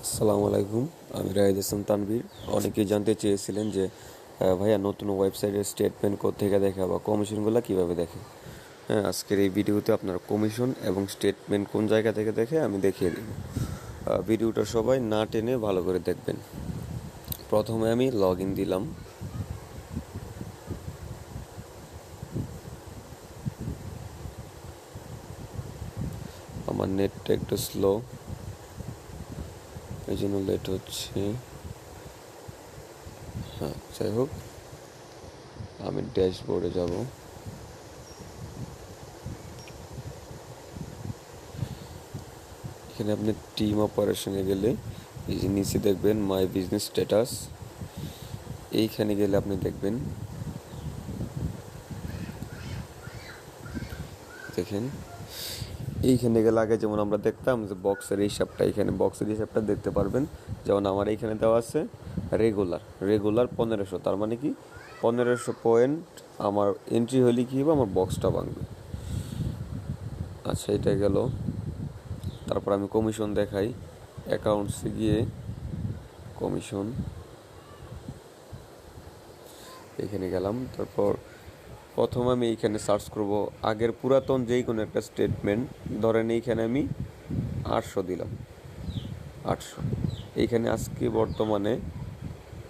আসসালামু আলাইকুম। আমি রাহিদ হাসান তানভীর। অনেকেই জানতে চেয়েছিলেন যে ভাইয়া নতুন ওয়েবসাইটের স্টেটমেন্ট কোত্থেকে দেখে বা কমিশনগুলো কিভাবে দেখে। হ্যাঁ, আজকের এই ভিডিওতে আপনার কমিশন এবং স্টেটমেন্ট কোন জায়গা থেকে দেখে আমি দেখিয়ে দিব। ভিডিওটা সবাই না টেনে ভালো করে দেখবেন। প্রথমে আমি লগ ইন দিলাম। আমার নেটটা একটু স্লো, এই জন্য লেট হচ্ছে। হ্যাঁ, যাই হোক, আমি ড্যাশবোর্ডে যাব। এখানে আপনি টিম অপারেশনে গেলে এই যে নিচে দেখবেন মাই বিজনেস স্ট্যাটাস। এইখানে গেলে আপনি দেখবেন, দেখেন এইখানে গেলে আগে যেমন আমরা দেখতাম যে বক্সের হিসাবটা, এখানে বক্সের হিসাবটা দেখতে পারবেন। যেমন আমার এইখানে দেওয়া আছে রেগুলার 1500, তার মানে কি 1500 পয়েন্ট আমার এন্ট্রি হলে কী হবে, আমার বক্সটা ভাঙবে। আচ্ছা, এটা গেল। তারপর আমি কমিশন দেখাই। অ্যাকাউন্টসে গিয়ে কমিশন, এখানে গেলাম। তারপর প্রথম আমি এইখানে সার্চ করব আগের পুরাতন যেই কোনো একটা স্টেটমেন্ট। ধরেন এইখানে আমি 800 দিলাম, 800। এইখানে আজকে বর্তমানে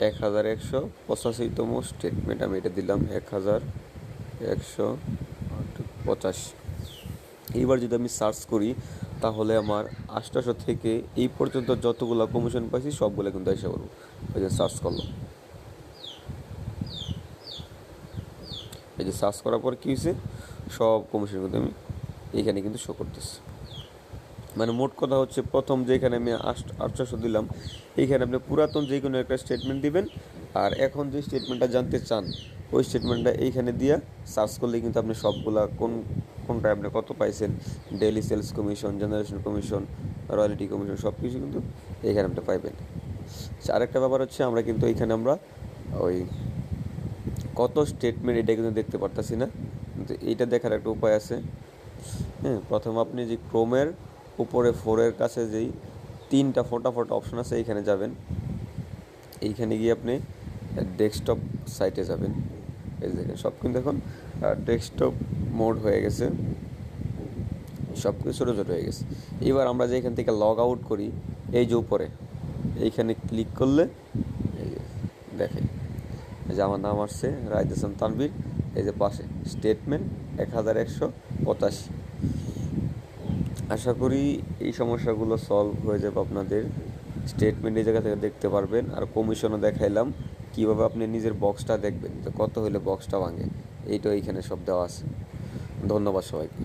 1185তম স্টেটমেন্ট, আমি এটা দিলাম 1185। এইবার যদি আমি সার্চ করি তাহলে আমার 800 থেকে এই পর্যন্ত যতগুলো কমিশন পাইছি সবগুলো কিন্তু এসে পড়বো। ওই যে সার্চ করলাম, এই যে সার্চ করার পর কী হয়েছে, সব কমিশন কিন্তু আমি এইখানে কিন্তু শো করতেছি। মানে মোট কথা হচ্ছে, প্রথম যেখানে আমি 800 দিলাম, এইখানে আপনি পুরাতন যে কোনো একটা স্টেটমেন্ট দিবেন। আর এখন যে স্টেটমেন্টটা জানতে চান ওই স্টেটমেন্টটা এইখানে দিয়ে সার্চ করলে কিন্তু আপনি সবগুলা কোনটায় আপনি কত পাইছেন, daily sales commission, generation commission, royalty commission, সব কিছু কিন্তু এইখানে আপনি পাইবেন। আরেকটা ব্যাপার হচ্ছে, আমরা কিন্তু এইখানে আমরা ওই কত স্টেটমেন্ট এটা কিন্তু দেখতে পারতাছি না, কিন্তু এইটা দেখার একটা উপায় আছে। হ্যাঁ, প্রথম আপনি যে ক্রোমের উপরে 4-এর কাছে যেই 3টা ফোটা অপশন আছে এইখানে যাবেন। এইখানে গিয়ে আপনি ডেস্কটপ সাইটে যাবেন। এই দেখেন সব কিন্তু এখন ডেস্কটপ মোড হয়ে গেছে, সব কিছু ছোটো ছোটো হয়ে গেছে। এবার আমরা যে এখান থেকে লগ আউট করি, এই যে উপরে এইখানে ক্লিক করলে এই যে দেখেন, এই যে আমার নাম আসছে রাহিদ হাসান তানভীর। এই যে পাশে স্টেটমেন্ট 1185। আশা করি এই সমস্যাগুলো সলভ হয়ে যাবে আপনাদের। স্টেটমেন্ট এই জায়গা থেকে দেখতে পারবেন। আর কমিশনও দেখাইলাম কীভাবে আপনি নিজের বক্সটা দেখবেন, তো কত হলে বক্সটা ভাঙে, এইটা এইখানে সব দেওয়া আছে। ধন্যবাদ সবাইকে।